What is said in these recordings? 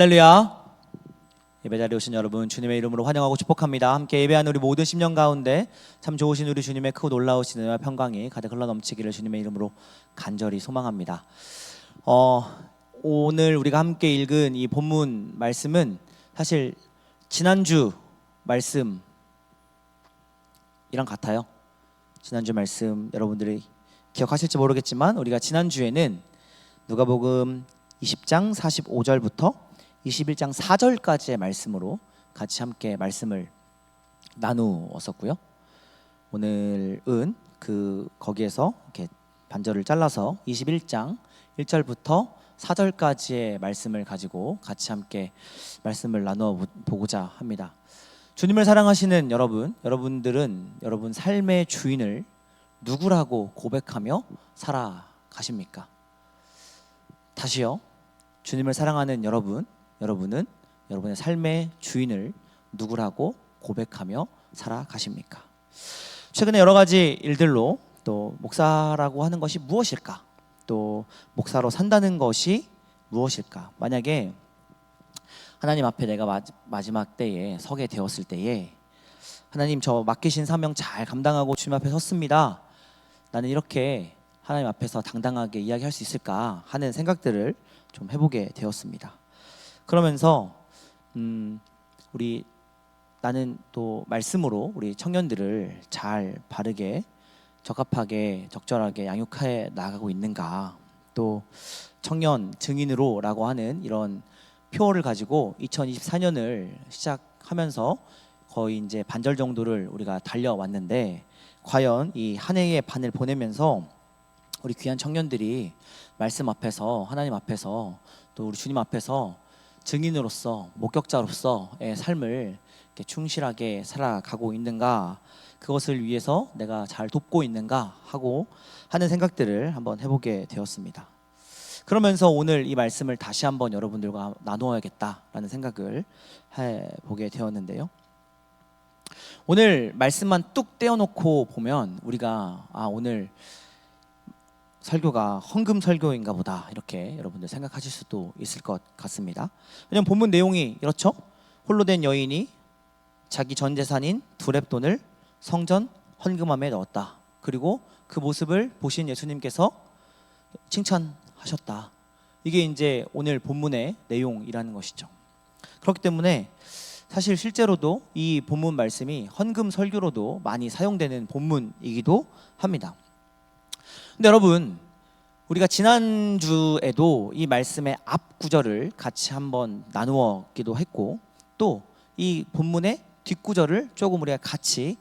할렐루야. 예배자리에 오신 여러분 주님의 이름으로 환영하고 축복합니다. 함께 예배하는 우리 모든 심령 가운데 참 좋으신 우리 주님의 크고 놀라우신 은혜와 평강이 가득 흘러넘치기를 주님의 이름으로 간절히 소망합니다. 오늘 우리가 함께 읽은 이 본문 말씀은 사실 지난주 말씀이랑 같아요. 지난주 말씀 여러분들이 기억하실지 모르겠지만 우리가 지난주에는 누가복음 20장 45절부터 21장 4절까지의 말씀으로 같이 함께 말씀을 나누었었고요. 오늘은 거기에서 이렇게 반절을 잘라서 21장 1절부터 4절까지의 말씀을 가지고 같이 함께 말씀을 나누어 보고자 합니다. 주님을 사랑하시는 여러분들은 여러분 삶의 주인을 누구라고 고백하며 살아가십니까? 다시요. 주님을 사랑하는 여러분은 여러분의 삶의 주인을 누구라고 고백하며 살아가십니까? 최근에 여러 가지 일들로 또 목사라고 하는 것이 무엇일까? 또 목사로 산다는 것이 무엇일까? 만약에 하나님 앞에 내가 마지막 때에 서게 되었을 때에 하나님, 저 맡기신 사명 잘 감당하고 주님 앞에 섰습니다. 나는 이렇게 하나님 앞에서 당당하게 이야기할 수 있을까 하는 생각들을 좀 해보게 되었습니다. 그러면서 나는 또 말씀으로 우리 청년들을 잘 바르게 적합하게 적절하게 양육해 나가고 있는가, 또 청년 증인으로라고 하는 이런 표어를 가지고 2024년을 시작하면서 거의 이제 반절 정도를 우리가 달려왔는데, 과연 이 한 해의 반을 보내면서 우리 귀한 청년들이 말씀 앞에서, 하나님 앞에서, 또 우리 주님 앞에서 증인으로서, 목격자로서의 삶을 이렇게 충실하게 살아가고 있는가, 그것을 위해서 내가 잘 돕고 있는가 하고 하는 생각들을 한번 해보게 되었습니다. 그러면서 오늘 이 말씀을 다시 한번 여러분들과 나누어야겠다라는 생각을 해보게 되었는데요. 오늘 말씀만 뚝 떼어놓고 보면 우리가 오늘 설교가 헌금 설교인가 보다, 이렇게 여러분들 생각하실 수도 있을 것 같습니다. 왜냐하면 본문 내용이 이렇죠. 홀로 된 여인이 자기 전 재산인 두렙돈을 성전 헌금함에 넣었다. 그리고 그 모습을 보신 예수님께서 칭찬하셨다. 이게 이제 오늘 본문의 내용이라는 것이죠. 그렇기 때문에 사실 실제로도 이 본문 말씀이 헌금 설교로도 많이 사용되는 본문이기도 합니다. 근데 여러분, 우리가 지난주에도 이 말씀의 앞 구절을 같이 한번 나누었기도 했고, 또 이 본문의 뒷구절을 조금 우리가 같이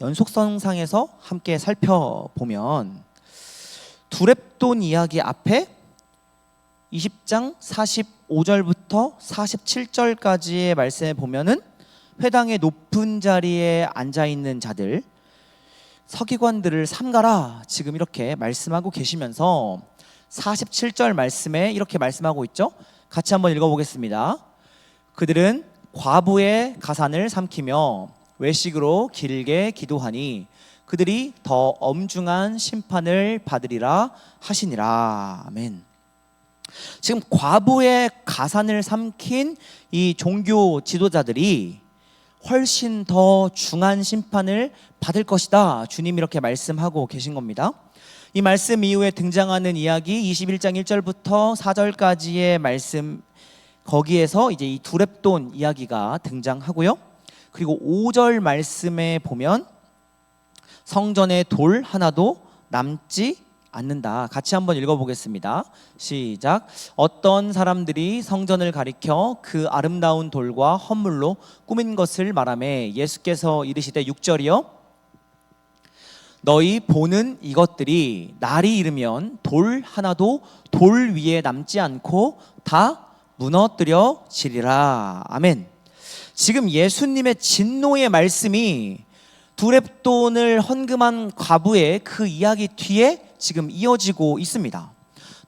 연속성상에서 함께 살펴보면, 두렙돈 이야기 앞에 20장 45절부터 47절까지의 말씀에 보면은 회당의 높은 자리에 앉아있는 자들, 서기관들을 삼가라, 지금 이렇게 말씀하고 계시면서 47절 말씀에 이렇게 말씀하고 있죠. 같이 한번 읽어보겠습니다. 그들은 과부의 가산을 삼키며 외식으로 길게 기도하니 그들이 더 엄중한 심판을 받으리라 하시니라. 아멘. 지금 과부의 가산을 삼킨 이 종교 지도자들이 훨씬 더 중한 심판을 받을 것이다, 주님이 이렇게 말씀하고 계신 겁니다. 이 말씀 이후에 등장하는 이야기 21장 1절부터 4절까지의 말씀, 거기에서 이제 이 두렙돈 이야기가 등장하고요. 그리고 5절 말씀에 보면 성전에 돌 하나도 남지 않는다. 같이 한번 읽어보겠습니다. 시작. 어떤 사람들이 성전을 가리켜 그 아름다운 돌과 헌물로 꾸민 것을 말하매 예수께서 이르시되, 6절이요, 너희 보는 이것들이 날이 이르면 돌 하나도 돌 위에 남지 않고 다 무너뜨려지리라. 아멘. 지금 예수님의 진노의 말씀이 두렙돈을 헌금한 과부의 그 이야기 뒤에 지금 이어지고 있습니다.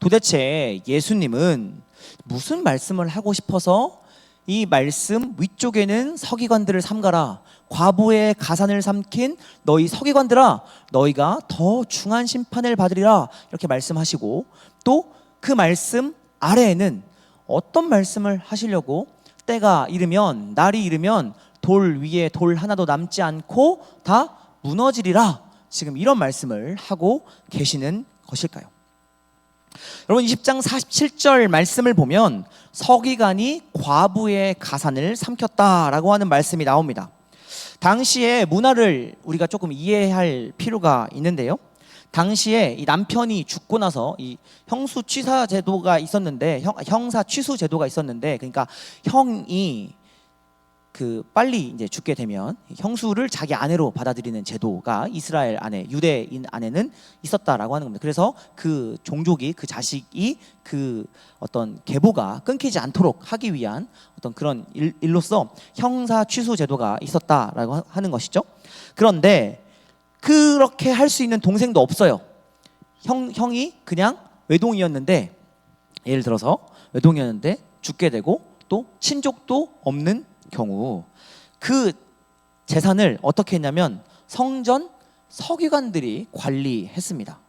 도대체 예수님은 무슨 말씀을 하고 싶어서 이 말씀 위쪽에는 서기관들을 삼가라, 과부의 가산을 삼킨 너희 서기관들아, 너희가 더 중한 심판을 받으리라, 이렇게 말씀하시고, 또 그 말씀 아래에는 어떤 말씀을 하시려고 때가 이르면, 날이 이르면 돌 위에 돌 하나도 남지 않고 다 무너지리라, 지금 이런 말씀을 하고 계시는 것일까요? 여러분, 20장 47절 말씀을 보면 서기관이 과부의 가산을 삼켰다라고 하는 말씀이 나옵니다. 당시의 문화를 우리가 조금 이해할 필요가 있는데요. 당시에 이 남편이 죽고 나서 이 형수 취사 제도가 있었는데, 형사 취수 제도가 있었는데, 그러니까 형이 빨리 이제 죽게 되면 형수를 자기 아내로 받아들이는 제도가 이스라엘 안에, 유대인 안에는 있었다라고 하는 겁니다. 그래서 그 종족이, 그 자식이 그 어떤 계보가 끊기지 않도록 하기 위한 어떤 그런 일로서 형사 취수 제도가 있었다라고 하는 것이죠. 그런데 그렇게 할 수 있는 동생도 없어요. 형이 그냥 외동이었는데, 예를 들어서 외동이었는데 죽게 되고 또 친족도 없는 경우, 그 재산을 어떻게 했냐면 성전 서기관들이 관리했습니다.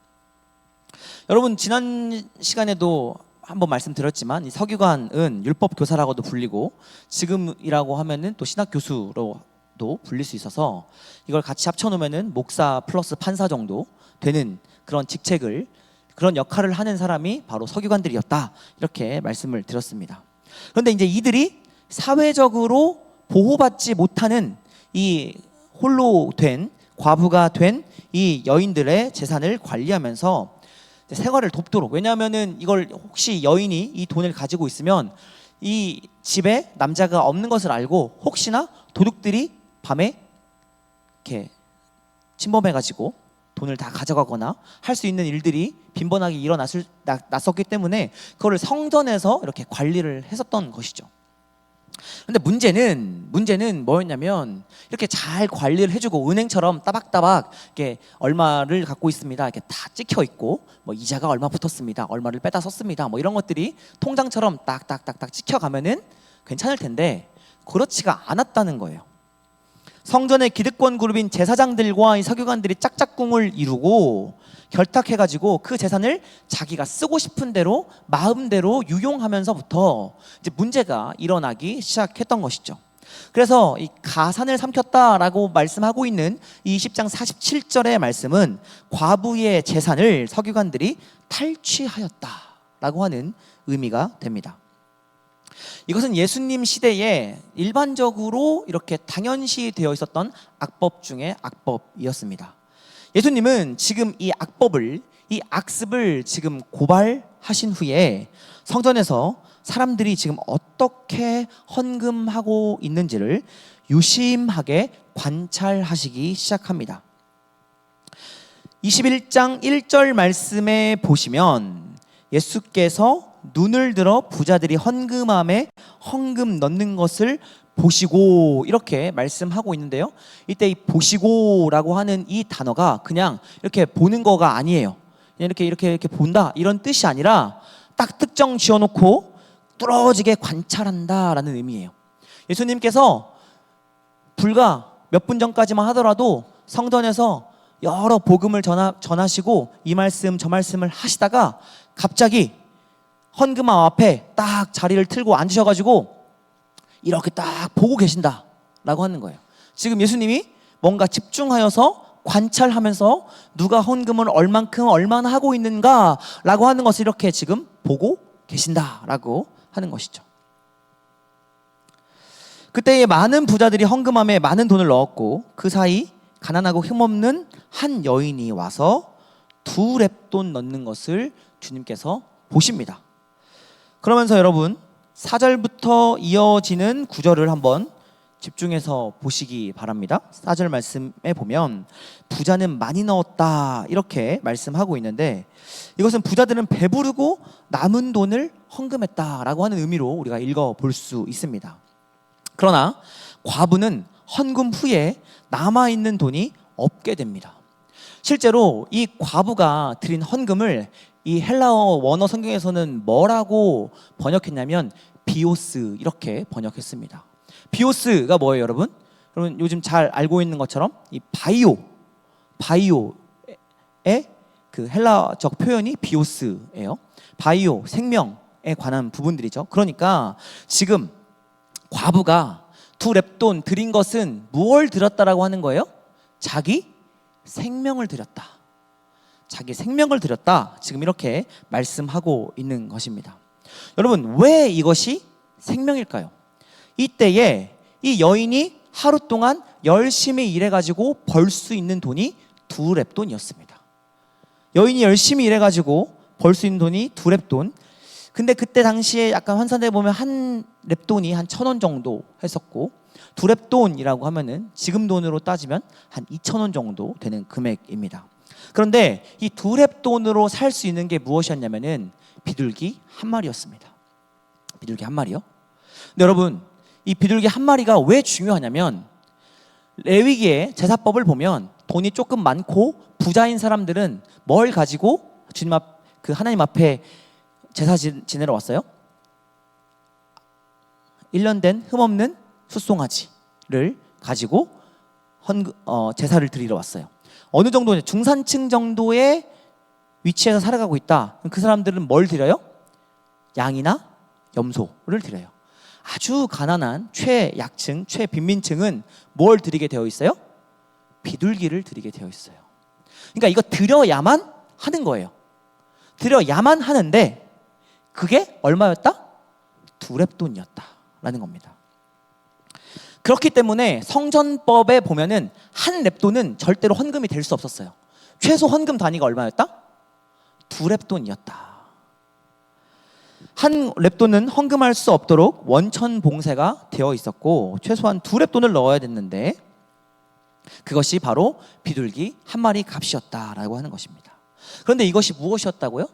여러분, 지난 시간에도 한번 말씀드렸지만 이 서기관은 율법 교사라고도 불리고 지금이라고 하면은 또 신학 교수로도 불릴 수 있어서 이걸 같이 합쳐놓으면은 목사 플러스 판사 정도 되는 그런 직책을, 그런 역할을 하는 사람이 바로 서기관들이었다, 이렇게 말씀을 드렸습니다. 그런데 이제 이들이 사회적으로 보호받지 못하는 이 홀로 된, 과부가 된 이 여인들의 재산을 관리하면서 생활을 돕도록, 왜냐하면은 이걸 혹시 여인이 이 돈을 가지고 있으면 이 집에 남자가 없는 것을 알고 혹시나 도둑들이 밤에 이렇게 침범해가지고 돈을 다 가져가거나 할 수 있는 일들이 빈번하게 일어났었기 때문에 그거를 성전에서 이렇게 관리를 했었던 것이죠. 근데 문제는 뭐였냐면, 이렇게 잘 관리를 해주고 은행처럼 따박따박 이렇게 얼마를 갖고 있습니다, 이렇게 다 찍혀 있고, 뭐 이자가 얼마 붙었습니다, 얼마를 빼다 썼습니다, 뭐 이런 것들이 통장처럼 딱딱딱딱 찍혀가면은 괜찮을 텐데 그렇지가 않았다는 거예요. 성전의 기득권 그룹인 제사장들과 이 서기관들이 짝짝꿍을 이루고 결탁해가지고 그 재산을 자기가 쓰고 싶은 대로 마음대로 유용하면서부터 이제 문제가 일어나기 시작했던 것이죠. 그래서 이 가산을 삼켰다라고 말씀하고 있는 이 10장 47절의 말씀은 과부의 재산을 서기관들이 탈취하였다라고 하는 의미가 됩니다. 이것은 예수님 시대에 일반적으로 이렇게 당연시 되어 있었던 악법 중에 악법이었습니다. 예수님은 지금 이 악습을 지금 고발하신 후에 성전에서 사람들이 지금 어떻게 헌금하고 있는지를 유심하게 관찰하시기 시작합니다. 21장 1절 말씀에 보시면 예수께서 눈을 들어 부자들이 헌금함에 헌금 넣는 것을 보시고, 이렇게 말씀하고 있는데요. 이때 이 보시고라고 하는 이 단어가 그냥 이렇게 보는 거가 아니에요. 그냥 이렇게 본다, 이런 뜻이 아니라 딱 특정 지어놓고 뚫어지게 관찰한다라는 의미예요. 예수님께서 불과 몇 분 전까지만 하더라도 성전에서 여러 복음을 전하시고 이 말씀 저 말씀을 하시다가 갑자기 헌금함 앞에 딱 자리를 틀고 앉으셔가지고 이렇게 딱 보고 계신다라고 하는 거예요. 지금 예수님이 뭔가 집중하여서 관찰하면서 누가 헌금을 얼마나 하고 있는가라고 하는 것을 이렇게 지금 보고 계신다라고 하는 것이죠. 그때에 많은 부자들이 헌금함에 많은 돈을 넣었고 그 사이 가난하고 힘없는 한 여인이 와서 2렙돈 넣는 것을 주님께서 보십니다. 그러면서 여러분 4절부터 이어지는 구절을 한번 집중해서 보시기 바랍니다. 4절 말씀에 보면 부자는 많이 넣었다, 이렇게 말씀하고 있는데 이것은 부자들은 배부르고 남은 돈을 헌금했다라고 하는 의미로 우리가 읽어볼 수 있습니다. 그러나 과부는 헌금 후에 남아있는 돈이 없게 됩니다. 실제로 이 과부가 드린 헌금을 이 헬라어 원어 성경에서는 뭐라고 번역했냐면 비오스, 이렇게 번역했습니다. 비오스가 뭐예요, 여러분? 여러분 요즘 잘 알고 있는 것처럼 이 바이오의 그 헬라적 표현이 비오스예요. 바이오, 생명, 생명에 관한 부분들이죠. 그러니까 지금 과부가 2렙돈 드린 것은 무엇을 드렸다라고 하는 거예요? 자기 생명을 드렸다. 자기 생명을 드렸다. 지금 이렇게 말씀하고 있는 것입니다. 여러분, 왜 이것이 생명일까요? 이때에 이 여인이 하루 동안 열심히 일해가지고 벌 수 있는 돈이 2렙돈이었습니다. 여인이 열심히 일해가지고 벌 수 있는 돈이 2렙돈. 근데 그때 당시에 약간 환산해 보면 한 렙돈이 한 1,000원 정도 했었고, 2렙돈이라고 하면은 지금 돈으로 따지면 한 2,000원 정도 되는 금액입니다. 그런데 이 2렙돈으로 살 수 있는 게 무엇이었냐면은 비둘기 한 마리였습니다. 비둘기 한 마리요? 근데 여러분, 이 비둘기 한 마리가 왜 중요하냐면, 레위기의 제사법을 보면 돈이 조금 많고 부자인 사람들은 뭘 가지고 주님 하나님 앞에 제사 지내러 왔어요? 1년 된 흠없는 숫송아지를 가지고 제사를 드리러 왔어요. 어느 정도 중산층 정도의 위치에서 살아가고 있다. 그 사람들은 뭘 드려요? 양이나 염소를 드려요. 아주 가난한 최약층, 최빈민층은 뭘 드리게 되어 있어요? 비둘기를 드리게 되어 있어요. 그러니까 이거 드려야만 하는 거예요. 드려야만 하는데 그게 얼마였다? 2렙돈이었다라는 겁니다. 그렇기 때문에 성전법에 보면은 한 렙돈은 절대로 헌금이 될 수 없었어요. 최소 헌금 단위가 얼마였다? 2렙돈이었다. 한 렙돈은 헌금할 수 없도록 원천 봉쇄가 되어 있었고 최소한 2렙돈을 넣어야 됐는데 그것이 바로 비둘기 한 마리 값이었다라고 하는 것입니다. 그런데 이것이 무엇이었다고요?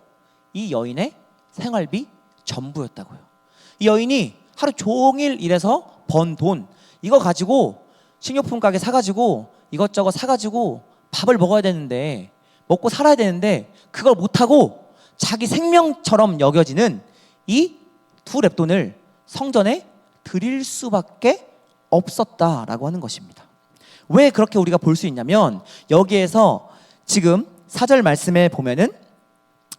이 여인의 생활비 전부였다고요. 이 여인이 하루 종일 일해서 번 돈, 이거 가지고 식료품 가게 사가지고 이것저것 사가지고 밥을 먹어야 되는데, 먹고 살아야 되는데 그걸 못하고 자기 생명처럼 여겨지는 이 2렙돈을 성전에 드릴 수밖에 없었다라고 하는 것입니다. 왜 그렇게 우리가 볼 수 있냐면, 여기에서 지금 4절 말씀에 보면은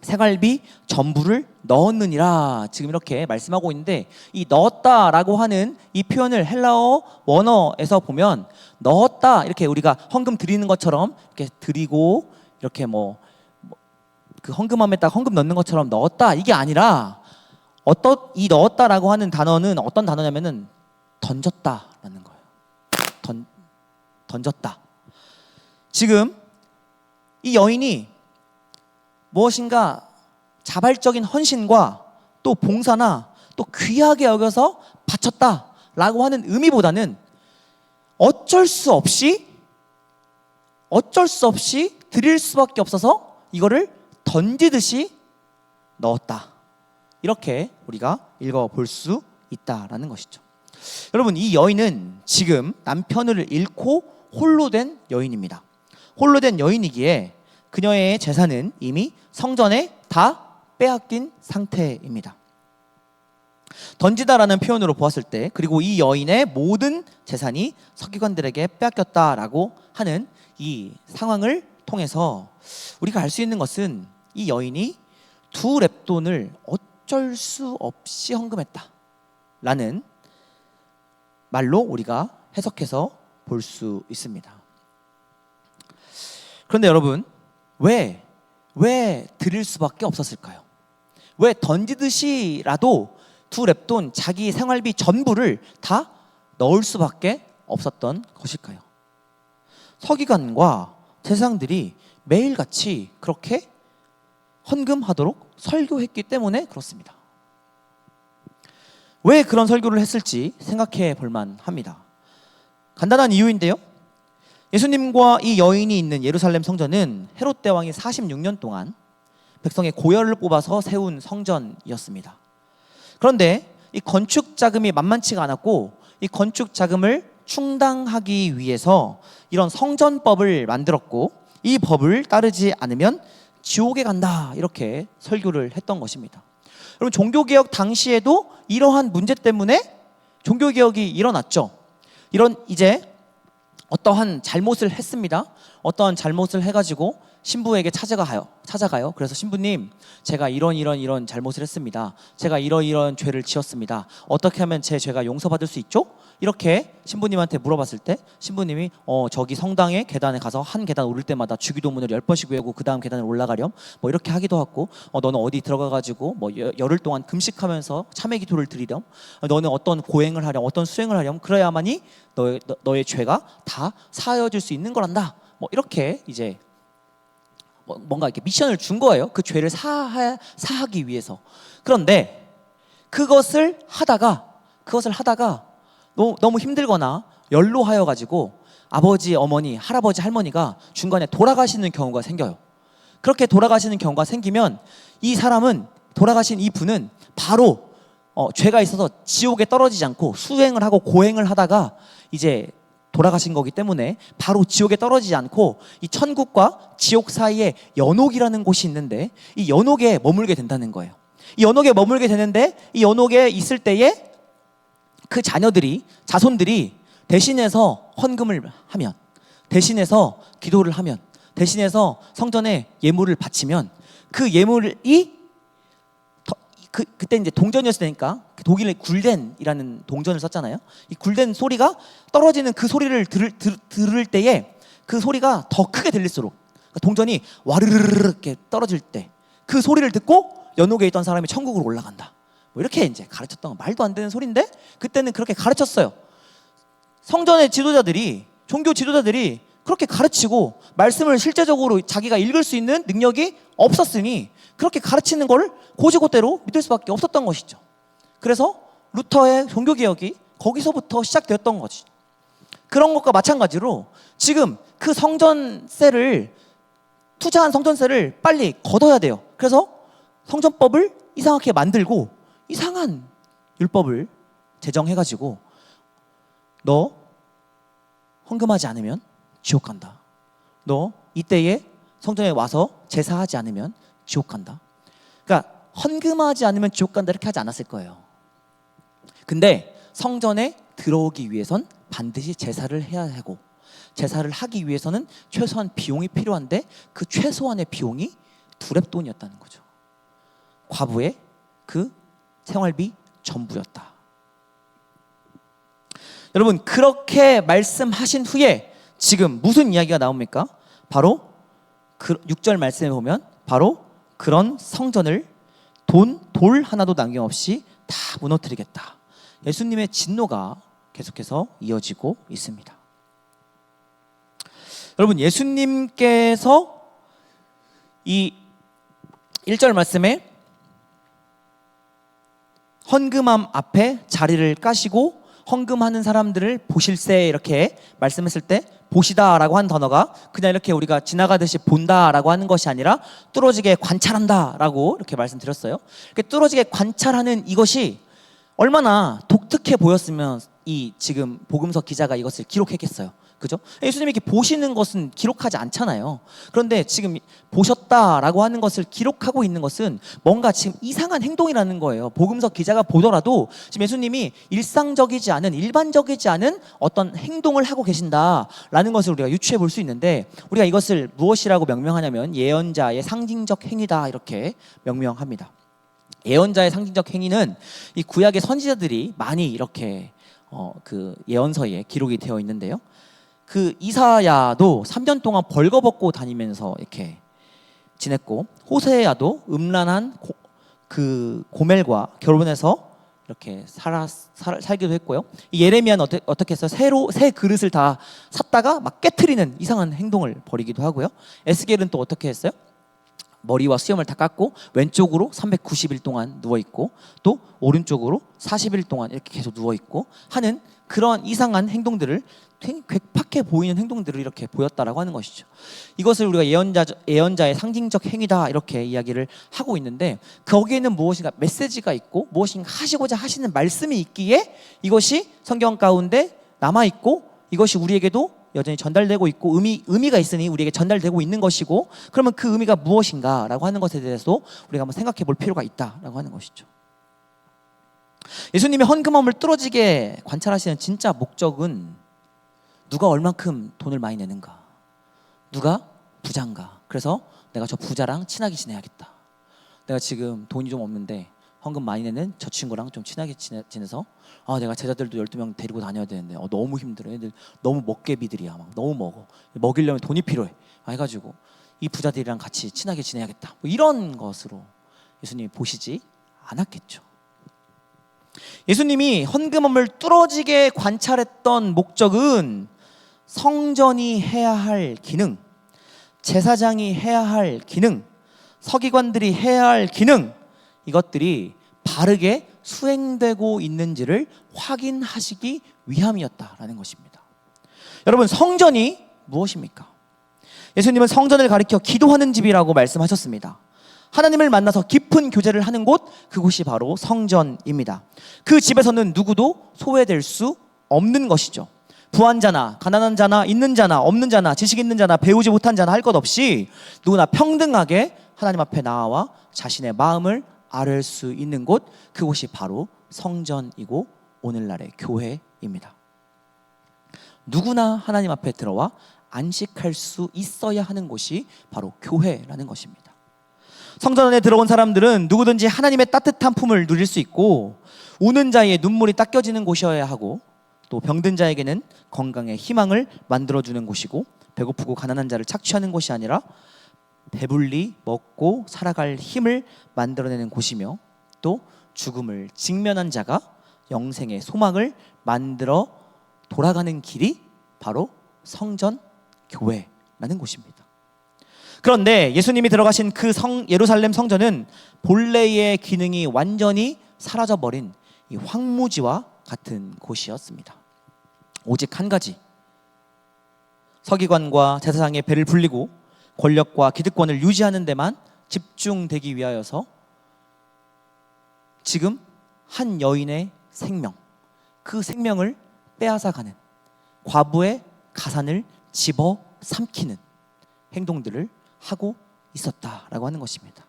생활비 전부를 넣었느니라 지금 이렇게 말씀하고 있는데, 이 넣었다라고 하는 이 표현을 헬라어 원어에서 보면 넣었다, 이렇게 우리가 헌금 드리는 것처럼 이렇게 드리고 이렇게 그 헌금함에다가 헌금 넣는 것처럼 넣었다, 이게 아니라 이 넣었다라고 하는 단어는 어떤 단어냐면은 던졌다라는 거예요. 던졌다. 지금 이 여인이 무엇인가 자발적인 헌신과 또 봉사나 또 귀하게 여겨서 바쳤다라고 하는 의미보다는 어쩔 수 없이 드릴 수밖에 없어서 이거를 던지듯이 넣었다, 이렇게 우리가 읽어볼 수 있다라는 것이죠. 여러분, 이 여인은 지금 남편을 잃고 홀로 된 여인입니다. 홀로 된 여인이기에 그녀의 재산은 이미 성전에 다 빼앗긴 상태입니다. 던지다라는 표현으로 보았을 때, 그리고 이 여인의 모든 재산이 서기관들에게 빼앗겼다라고 하는 이 상황을 통해서 우리가 알 수 있는 것은 이 여인이 2렙돈을 어쩔 수 없이 헌금했다라는 말로 우리가 해석해서 볼 수 있습니다. 그런데 여러분, 왜 드릴 수밖에 없었을까요? 왜 던지듯이라도 2렙돈, 자기 생활비 전부를 다 넣을 수밖에 없었던 것일까요? 서기관과 제사장들이 매일같이 그렇게 헌금하도록 설교했기 때문에 그렇습니다. 왜 그런 설교를 했을지 생각해 볼 만합니다. 간단한 이유인데요, 예수님과 이 여인이 있는 예루살렘 성전은 헤롯 대왕이 46년 동안 백성의 고열을 뽑아서 세운 성전이었습니다. 그런데 이 건축 자금이 만만치가 않았고, 이 건축 자금을 충당하기 위해서 이런 성전법을 만들었고, 이 법을 따르지 않으면 지옥에 간다, 이렇게 설교를 했던 것입니다. 여러분, 종교개혁 당시에도 이러한 문제 때문에 종교개혁이 일어났죠. 이제 어떠한 잘못을 했습니다. 어떠한 잘못을 해가지고 신부에게 찾아가요. 그래서 신부님, 제가 이런 잘못을 했습니다. 제가 이런 죄를 지었습니다. 어떻게 하면 제 죄가 용서받을 수 있죠? 이렇게 신부님한테 물어봤을 때 신부님이 저기 성당에 계단에 가서 한 계단 오를 때마다 주기도문을 10번씩 외우고 그 다음 계단을 올라가렴, 뭐 이렇게 하기도 하고, 너는 어디 들어가가지고 뭐 열흘 동안 금식하면서 참회 기도를 드리렴, 너는 어떤 고행을 하렴, 어떤 수행을 하렴, 그래야만이 너의 죄가 다 사하여질 수 있는 거란다. 뭐 이렇게 이제 뭔가 이렇게 미션을 준 거예요. 그 죄를 사하기 위해서. 그런데 그것을 하다가 너무 힘들거나 연로하여 가지고 아버지, 어머니, 할아버지, 할머니가 중간에 돌아가시는 경우가 생겨요. 그렇게 돌아가시는 경우가 생기면 이 사람은, 돌아가신 이 분은 바로 죄가 있어서 지옥에 떨어지지 않고 수행을 하고 고행을 하다가 이제 돌아가신 거기 때문에 바로 지옥에 떨어지지 않고 이 천국과 지옥 사이에 연옥이라는 곳이 있는데 이 연옥에 머물게 된다는 거예요. 이 연옥에 머물게 되는데 이 연옥에 있을 때에 그 자손들이 대신해서 헌금을 하면, 대신해서 기도를 하면, 대신해서 성전에 예물을 바치면 그 예물이 그때 이제 동전이었을 때니까 독일의 굴덴이라는 동전을 썼잖아요. 이 굴덴 소리가 떨어지는 그 소리를 들을 때에 그 소리가 더 크게 들릴수록, 그러니까 동전이 와르르르 이렇게 떨어질 때 그 소리를 듣고 연옥에 있던 사람이 천국으로 올라간다. 뭐 이렇게 이제 가르쳤던 거, 말도 안 되는 소리인데 그때는 그렇게 가르쳤어요. 성전의 지도자들이, 종교 지도자들이 그렇게 가르치고 말씀을 실제적으로 자기가 읽을 수 있는 능력이 없었으니 그렇게 가르치는 걸 고지고대로 믿을 수밖에 없었던 것이죠. 그래서 루터의 종교개혁이 거기서부터 시작되었던 거지. 그런 것과 마찬가지로 지금 그 투자한 성전세를 빨리 걷어야 돼요. 그래서 성전법을 이상하게 만들고 이상한 율법을 제정해가지고 너 헌금하지 않으면 지옥 간다. 너 이때에 성전에 와서 제사하지 않으면 지옥 간다. 그러니까 헌금하지 않으면 지옥 간다 이렇게 하지 않았을 거예요. 근데 성전에 들어오기 위해선 반드시 제사를 해야 하고, 제사를 하기 위해서는 최소한 비용이 필요한데 그 최소한의 비용이 두렙돈이었다는 거죠. 과부의 그 생활비 전부였다. 여러분, 그렇게 말씀하신 후에 지금 무슨 이야기가 나옵니까? 바로 그 6절 말씀에 보면 바로 그런 성전을 돌 하나도 남김없이 다 무너뜨리겠다. 예수님의 진노가 계속해서 이어지고 있습니다. 여러분, 예수님께서 이 1절 말씀에 헌금함 앞에 자리를 까시고 헌금하는 사람들을 보실세 이렇게 말씀했을 때, 보시다라고 한 단어가 그냥 이렇게 우리가 지나가듯이 본다라고 하는 것이 아니라 뚫어지게 관찰한다라고 이렇게 말씀드렸어요. 이렇게 뚫어지게 관찰하는 이것이 얼마나 독특해 보였으면 이 지금 복음서 기자가 이것을 기록했겠어요. 그죠? 예수님이 이렇게 보시는 것은 기록하지 않잖아요. 그런데 지금 보셨다라고 하는 것을 기록하고 있는 것은 뭔가 지금 이상한 행동이라는 거예요. 복음서 기자가 보더라도 지금 예수님이 일상적이지 않은, 일반적이지 않은 어떤 행동을 하고 계신다라는 것을 우리가 유추해 볼 수 있는데, 우리가 이것을 무엇이라고 명명하냐면 예언자의 상징적 행위다 이렇게 명명합니다. 예언자의 상징적 행위는 이 구약의 선지자들이 많이 이렇게 그 예언서에 기록이 되어 있는데요. 그 이사야도 3년 동안 벌거벗고 다니면서 이렇게 지냈고, 호세야도 음란한 그 고멜과 결혼해서 이렇게 살기도 했고요. 이 예레미야는 어떻게 했어요? 새 그릇을 다 샀다가 막 깨트리는 이상한 행동을 벌이기도 하고요. 에스겔은 또 어떻게 했어요? 머리와 수염을 다 깎고 왼쪽으로 390일 동안 누워있고 또 오른쪽으로 40일 동안 이렇게 계속 누워있고 하는 그런 이상한 행동들을, 괴팍해 보이는 행동들을 이렇게 보였다라고 하는 것이죠. 이것을 우리가 예언자의 상징적 행위다 이렇게 이야기를 하고 있는데, 거기에는 무엇인가 메시지가 있고 무엇인가 하시고자 하시는 말씀이 있기에 이것이 성경 가운데 남아있고 이것이 우리에게도 여전히 전달되고 있고 의미가 있으니 우리에게 전달되고 있는 것이고, 그러면 그 의미가 무엇인가라고 하는 것에 대해서 우리가 한번 생각해 볼 필요가 있다라고 하는 것이죠. 예수님이 헌금함을 뚫어지게 관찰하시는 진짜 목적은 누가 얼만큼 돈을 많이 내는가, 누가 부자인가, 그래서 내가 저 부자랑 친하게 지내야겠다. 내가 지금 돈이 좀 없는데 헌금 많이 내는 저 친구랑 좀 친하게 지내서 내가 제자들도 12명 데리고 다녀야 되는데 너무 힘들어. 애들 너무 먹개비들이야. 막 너무 먹어. 먹이려면 돈이 필요해. 해가지고 이 부자들이랑 같이 친하게 지내야겠다. 뭐 이런 것으로 예수님이 보시지 않았겠죠. 예수님이 헌금함을 뚫어지게 관찰했던 목적은 성전이 해야 할 기능, 제사장이 해야 할 기능, 서기관들이 해야 할 기능, 이것들이 바르게 수행되고 있는지를 확인하시기 위함이었다라는 것입니다. 여러분, 성전이 무엇입니까? 예수님은 성전을 가리켜 기도하는 집이라고 말씀하셨습니다. 하나님을 만나서 깊은 교제를 하는 곳, 그곳이 바로 성전입니다. 그 집에서는 누구도 소외될 수 없는 것이죠. 부한 자나 가난한 자나 있는 자나 없는 자나 지식 있는 자나 배우지 못한 자나 할 것 없이 누구나 평등하게 하나님 앞에 나와 자신의 마음을 아뢰 수 있는 곳, 그곳이 바로 성전이고 오늘날의 교회입니다. 누구나 하나님 앞에 들어와 안식할 수 있어야 하는 곳이 바로 교회라는 것입니다. 성전 안에 들어온 사람들은 누구든지 하나님의 따뜻한 품을 누릴 수 있고, 우는 자의 눈물이 닦여지는 곳이어야 하고, 또 병든 자에게는 건강의 희망을 만들어주는 곳이고, 배고프고 가난한 자를 착취하는 곳이 아니라 배불리 먹고 살아갈 힘을 만들어내는 곳이며, 또 죽음을 직면한 자가 영생의 소망을 만들어 돌아가는 길이 바로 성전, 교회라는 곳입니다. 그런데 예수님이 들어가신 그 예루살렘 성전은 본래의 기능이 완전히 사라져버린 이 황무지와 같은 곳이었습니다. 오직 한 가지, 서기관과 제사장의 배를 불리고 권력과 기득권을 유지하는 데만 집중되기 위하여서 지금 한 여인의 생명, 그 생명을 빼앗아가는, 과부의 가산을 집어삼키는 행동들을 하고 있었다라고 하는 것입니다.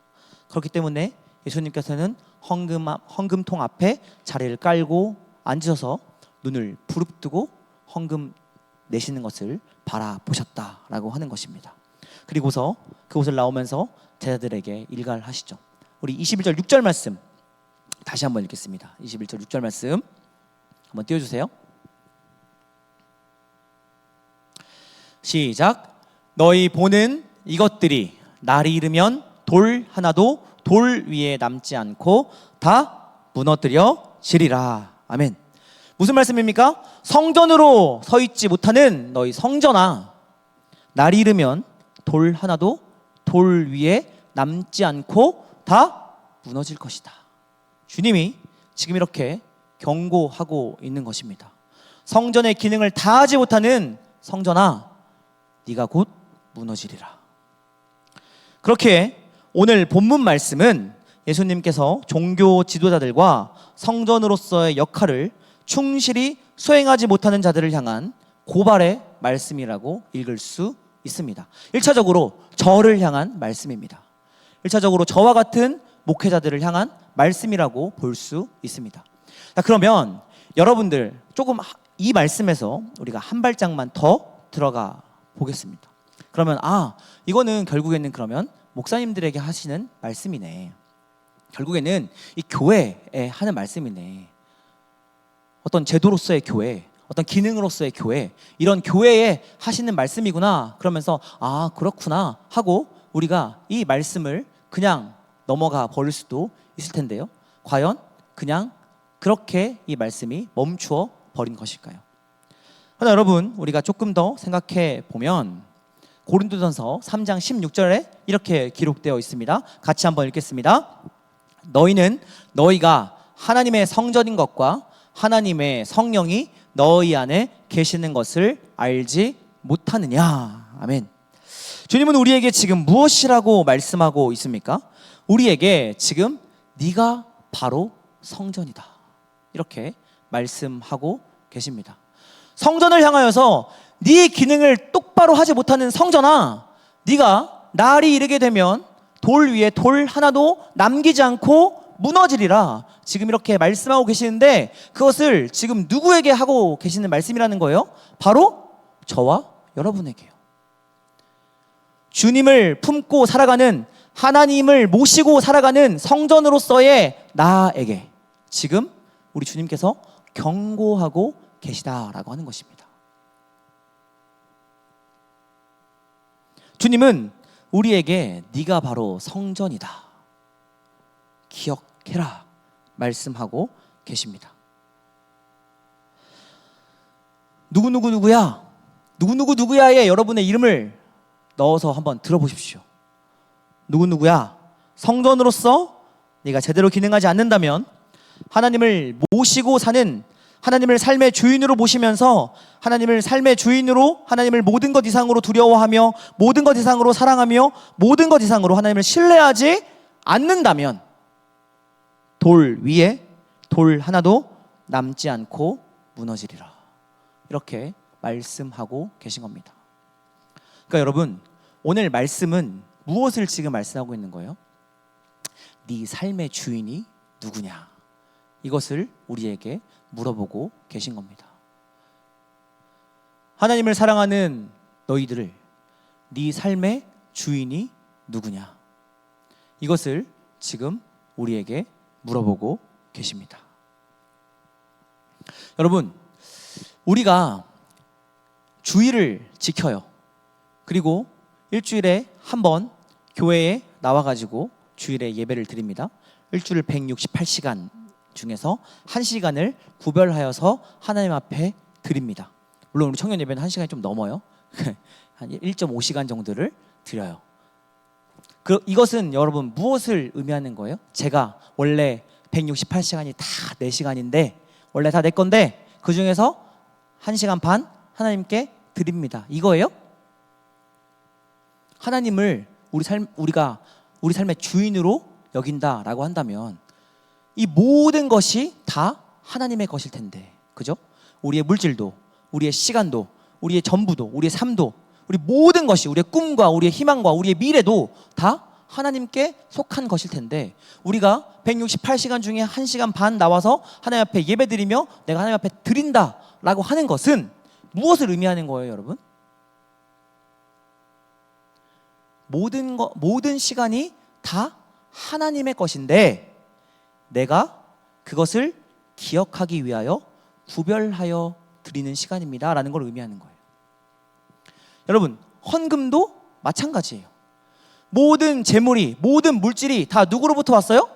그렇기 때문에 예수님께서는 헌금통 앞에 자리를 깔고 앉으셔서 눈을 부릅뜨고 헌금 내시는 것을 바라보셨다라고 하는 것입니다. 그리고서 그곳을 나오면서 제자들에게 일갈하시죠. 우리 21절 6절 말씀 다시 한번 읽겠습니다. 21절 6절 말씀 한번 띄워주세요. 시작. 너희 보는 이것들이 날이 이르면 돌 하나도 돌 위에 남지 않고 다 무너뜨려지리라. 아멘. 무슨 말씀입니까? 성전으로 서 있지 못하는 너희 성전아, 날이 이르면 돌 하나도 돌 위에 남지 않고 다 무너질 것이다. 주님이 지금 이렇게 경고하고 있는 것입니다. 성전의 기능을 다하지 못하는 성전아, 네가 곧 무너지리라. 그렇게 오늘 본문 말씀은 예수님께서 종교 지도자들과 성전으로서의 역할을 충실히 수행하지 못하는 자들을 향한 고발의 말씀이라고 읽을 수 있습니다. 1차적으로 저를 향한 말씀입니다. 1차적으로 저와 같은 목회자들을 향한 말씀이라고 볼 수 있습니다. 자, 그러면 여러분들 조금 이 말씀에서 우리가 한 발짝만 더 들어가 보겠습니다. 그러면 이거는 결국에는 그러면 목사님들에게 하시는 말씀이네. 결국에는 이 교회에 하는 말씀이네. 어떤 제도로서의 교회, 어떤 기능으로서의 교회, 이런 교회에 하시는 말씀이구나. 그러면서 그렇구나 하고 우리가 이 말씀을 그냥 넘어가 버릴 수도 있을 텐데요. 과연 그냥 그렇게 이 말씀이 멈추어 버린 것일까요? 그러나 여러분, 우리가 조금 더 생각해 보면 고린도전서 3장 16절에 이렇게 기록되어 있습니다. 같이 한번 읽겠습니다. 너희는 너희가 하나님의 성전인 것과 하나님의 성령이 너희 안에 계시는 것을 알지 못하느냐. 아멘. 주님은 우리에게 지금 무엇이라고 말씀하고 있습니까? 우리에게 지금 네가 바로 성전이다, 이렇게 말씀하고 계십니다. 성전을 향하여서 네 기능을 똑바로 하지 못하는 성전아, 네가 날이 이르게 되면 돌 위에 돌 하나도 남기지 않고 무너지리라. 지금 이렇게 말씀하고 계시는데 그것을 지금 누구에게 하고 계시는 말씀이라는 거예요? 바로 저와 여러분에게요. 주님을 품고 살아가는, 하나님을 모시고 살아가는 성전으로서의 나에게 지금 우리 주님께서 경고하고 계시다라고 하는 것입니다. 주님은 우리에게 네가 바로 성전이다, 기억해라 말씀하고 계십니다. 누구누구누구야, 누구누구누구야에 여러분의 이름을 넣어서 한번 들어보십시오. 누구누구야, 성전으로서 네가 제대로 기능하지 않는다면, 하나님을 모시고 사는, 하나님을 삶의 주인으로 모시면서 하나님을 삶의 주인으로, 하나님을 모든 것 이상으로 두려워하며 모든 것 이상으로 사랑하며 모든 것 이상으로 하나님을 신뢰하지 않는다면 돌 위에 돌 하나도 남지 않고 무너지리라, 이렇게 말씀하고 계신 겁니다. 그러니까 여러분, 오늘 말씀은 무엇을 지금 말씀하고 있는 거예요? 네 삶의 주인이 누구냐, 이것을 우리에게 물어보고 계신 겁니다. 하나님을 사랑하는 너희들을, 네 삶의 주인이 누구냐, 이것을 지금 우리에게 물어보고 계십니다. 여러분, 우리가 주일을 지켜요. 그리고 일주일에 한 번 교회에 나와가지고 주일에 예배를 드립니다. 일주일 168시간 중에서 1시간을 구별하여서 하나님 앞에 드립니다. 물론 우리 청년 예배는 1시간이 좀 넘어요. 한 1.5시간 정도를 드려요. 이것은 여러분 무엇을 의미하는 거예요? 제가 원래 168시간이 다 4시간인데 원래 다 내 건데 그 중에서 1시간 반 하나님께 드립니다, 이거예요? 하나님을 우리가 우리 삶의 주인으로 여긴다라고 한다면 이 모든 것이 다 하나님의 것일 텐데, 그죠? 우리의 물질도, 우리의 시간도, 우리의 전부도, 우리의 삶도, 우리 모든 것이, 우리의 꿈과 우리의 희망과 우리의 미래도 다 하나님께 속한 것일 텐데, 우리가 168시간 중에 1시간 반 나와서 하나님 앞에 예배드리며 내가 하나님 앞에 드린다라고 하는 것은 무엇을 의미하는 거예요, 여러분? 모든 시간이 다 하나님의 것인데 내가 그것을 기억하기 위하여 구별하여 드리는 시간입니다 라는 걸 의미하는 거예요. 여러분, 헌금도 마찬가지예요. 모든 재물이, 모든 물질이 다 누구로부터 왔어요?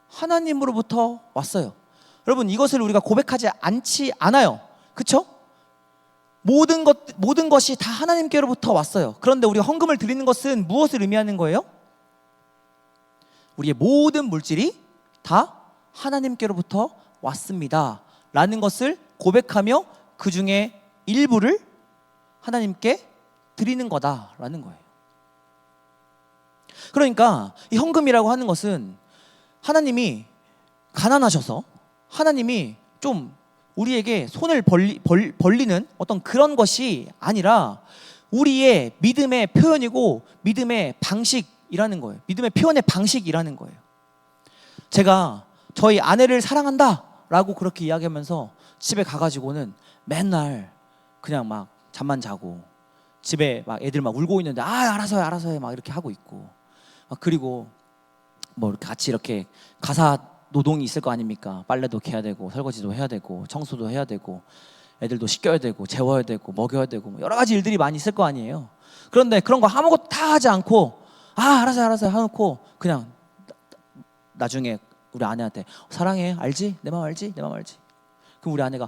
하나님으로부터 왔어요. 여러분, 이것을 우리가 고백하지 않아요. 그렇죠? 모든 것이 다 하나님께로부터 왔어요. 그런데 우리가 헌금을 드리는 것은 무엇을 의미하는 거예요? 우리의 모든 물질이 다 하나님께로부터 왔습니다 라는 것을 고백하며 그 중에 일부를 하나님께 드리는 거다라는 거예요. 그러니까 이 헌금이라고 하는 것은 하나님이 가난하셔서 하나님이 좀 우리에게 손을 벌리는 어떤 그런 것이 아니라 우리의 믿음의 표현이고 믿음의 방식이라는 거예요. 믿음의 표현의 방식이라는 거예요. 제가 저희 아내를 사랑한다 라고 그렇게 이야기하면서 집에 가가지고는 맨날 그냥 막 잠만 자고 집에 막 애들 막 울고 있는데 알아서 해 막 이렇게 하고 있고, 그리고 뭐 이렇게 같이 이렇게 가사 노동이 있을 거 아닙니까? 빨래도 해야 되고 설거지도 해야 되고 청소도 해야 되고 애들도 씻겨야 되고 재워야 되고 먹여야 되고 여러 가지 일들이 많이 있을 거 아니에요. 그런데 그런 거 아무것도 다 하지 않고 알아서 해놓고 그냥 나중에 우리 아내한테 사랑해, 알지? 내 마음 알지? 내 마음 알지? 그럼 우리 아내가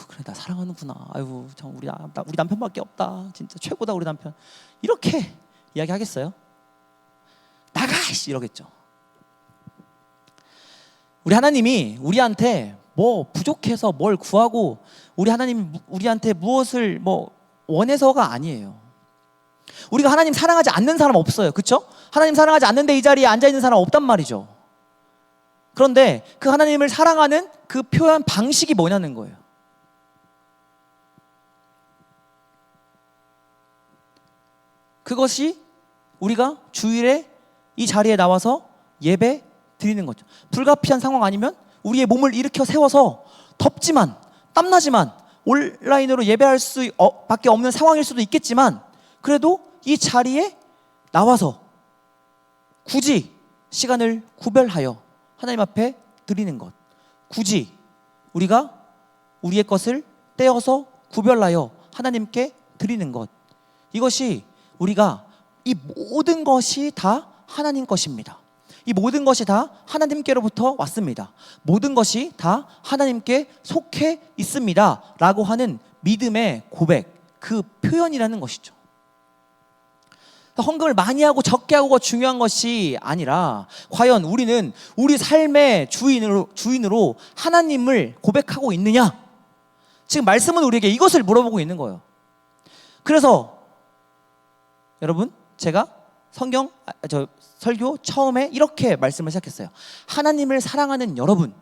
그래 나 사랑하는구나, 아이고 참 우리 남편밖에 없다, 진짜 최고다 우리 남편, 이렇게 이야기하겠어요? 나가! 이러겠죠. 우리 하나님이 우리한테 뭐 부족해서 뭘 구하고 우리 하나님이 우리한테 무엇을 뭐 원해서가 아니에요. 우리가 하나님 사랑하지 않는 사람 없어요, 그렇죠? 하나님 사랑하지 않는데 이 자리에 앉아있는 사람 없단 말이죠. 그런데 그 하나님을 사랑하는 그 표현 방식이 뭐냐는 거예요. 그것이 우리가 주일에 이 자리에 나와서 예배 드리는 거죠. 불가피한 상황 아니면 우리의 몸을 일으켜 세워서 덥지만 땀나지만 온라인으로 예배할 수 밖에 없는 상황일 수도 있겠지만 그래도 이 자리에 나와서 굳이 시간을 구별하여 하나님 앞에 드리는 것, 굳이 우리가 우리의 것을 떼어서 구별하여 하나님께 드리는 것, 이것이 우리가 이 모든 것이 다 하나님 것입니다. 이 모든 것이 다 하나님께로부터 왔습니다. 모든 것이 다 하나님께 속해 있습니다 라고 하는 믿음의 고백, 그 표현이라는 것이죠. 헌금을 많이 하고 적게 하고가 중요한 것이 아니라 과연 우리는 우리 삶의 주인으로 하나님을 고백하고 있느냐? 지금 말씀은 우리에게 이것을 물어보고 있는 거예요. 그래서 여러분, 제가 설교 처음에 이렇게 말씀을 시작했어요. 하나님을 사랑하는 여러분은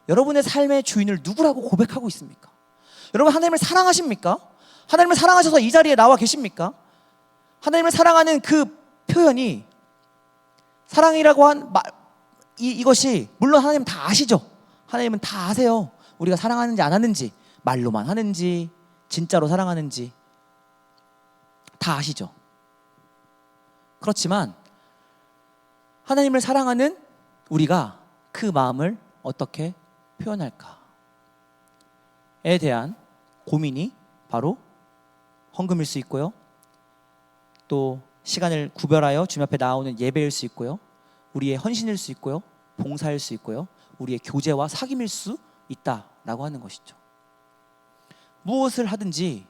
여러분의 삶의 주인을 누구라고 고백하고 있습니까? 여러분, 하나님을 사랑하십니까? 하나님을 사랑하셔서 이 자리에 나와 계십니까? 하나님을 사랑하는 그 표현이, 사랑이라고 한 이것이, 물론 하나님은 다 아시죠? 하나님은 다 아세요. 우리가 사랑하는지 안 하는지, 말로만 하는지 진짜로 사랑하는지 다 아시죠? 그렇지만 하나님을 사랑하는 우리가 그 마음을 어떻게 표현할까에 대한 고민이 바로 헌금일 수 있고요, 또 시간을 구별하여 주님 앞에 나오는 예배일 수 있고요, 우리의 헌신일 수 있고요, 봉사일 수 있고요, 우리의 교제와 사귐일 수 있다라고 하는 것이죠. 무엇을 하든지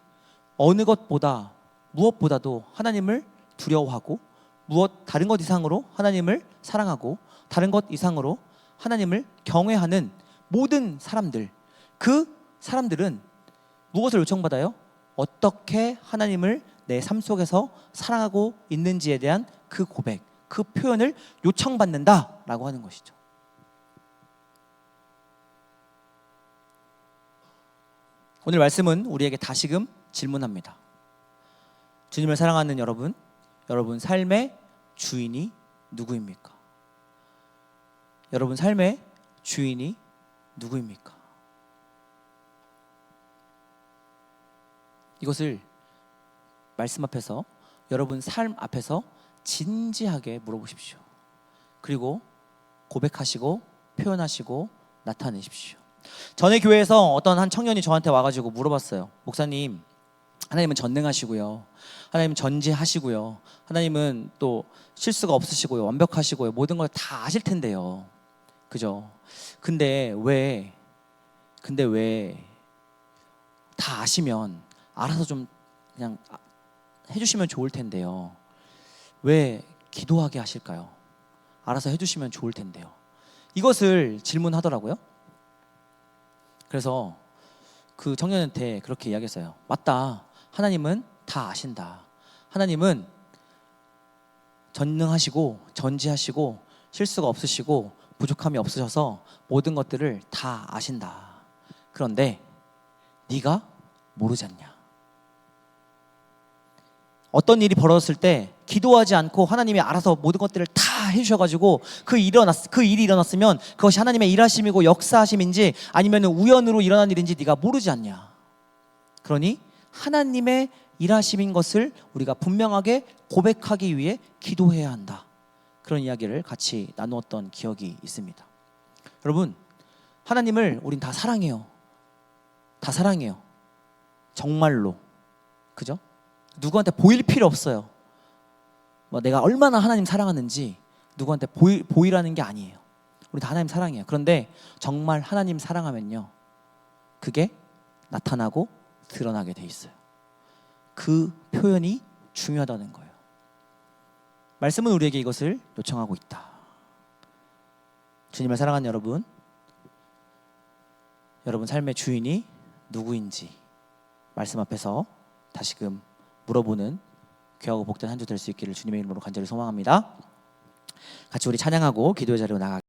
어느 것보다 무엇보다도 하나님을 두려워하고, 다른 것 이상으로 하나님을 사랑하고, 다른 것 이상으로 하나님을 경외하는 모든 사람들, 그 사람들은 무엇을 요청받아요? 어떻게 하나님을 내 삶 속에서 사랑하고 있는지에 대한 그 고백, 그 표현을 요청받는다라고 하는 것이죠. 오늘 말씀은 우리에게 다시금 질문합니다. 주님을 사랑하는 여러분 삶의 주인이 누구입니까? 여러분 삶의 주인이 누구입니까? 이것을 말씀 앞에서, 여러분 삶 앞에서 진지하게 물어보십시오. 그리고 고백하시고 표현하시고 나타내십시오. 전에 교회에서 어떤 한 청년이 저한테 와가지고 물어봤어요. 목사님, 하나님은 전능하시고요, 하나님은 전지하시고요, 하나님은 또 실수가 없으시고요, 완벽하시고요, 모든 걸 다 아실 텐데요, 그죠? 근데 왜 다 아시면 알아서 좀 그냥 해주시면 좋을 텐데요, 왜 기도하게 하실까요? 알아서 해주시면 좋을 텐데요. 이것을 질문하더라고요. 그래서 그 청년한테 그렇게 이야기했어요. 맞다, 하나님은 다 아신다. 하나님은 전능하시고 전지하시고 실수가 없으시고 부족함이 없으셔서 모든 것들을 다 아신다. 그런데 네가 모르지 않냐? 어떤 일이 벌어졌을 때 기도하지 않고 하나님이 알아서 모든 것들을 다 해주셔가지고 그 일이 일어났으면 그것이 하나님의 일하심이고 역사하심인지 아니면 우연으로 일어난 일인지 네가 모르지 않냐? 그러니 하나님의 일하심인 것을 우리가 분명하게 고백하기 위해 기도해야 한다. 그런 이야기를 같이 나누었던 기억이 있습니다. 여러분, 하나님을 우린 다 사랑해요. 다 사랑해요. 정말로. 그죠? 누구한테 보일 필요 없어요. 내가 얼마나 하나님 사랑하는지 누구한테 보이라는 게 아니에요. 우리 다 하나님 사랑해요. 그런데 정말 하나님 사랑하면요, 그게 나타나고 드러나게 돼 있어요. 그 표현이 중요하다는 거예요. 말씀은 우리에게 이것을 요청하고 있다. 주님을 사랑하는 여러분 삶의 주인이 누구인지 말씀 앞에서 다시금 물어보는 귀하고 복된 한 주 될 수 있기를 주님의 이름으로 간절히 소망합니다. 같이 우리 찬양하고 기도의 자리로 나가겠습니다.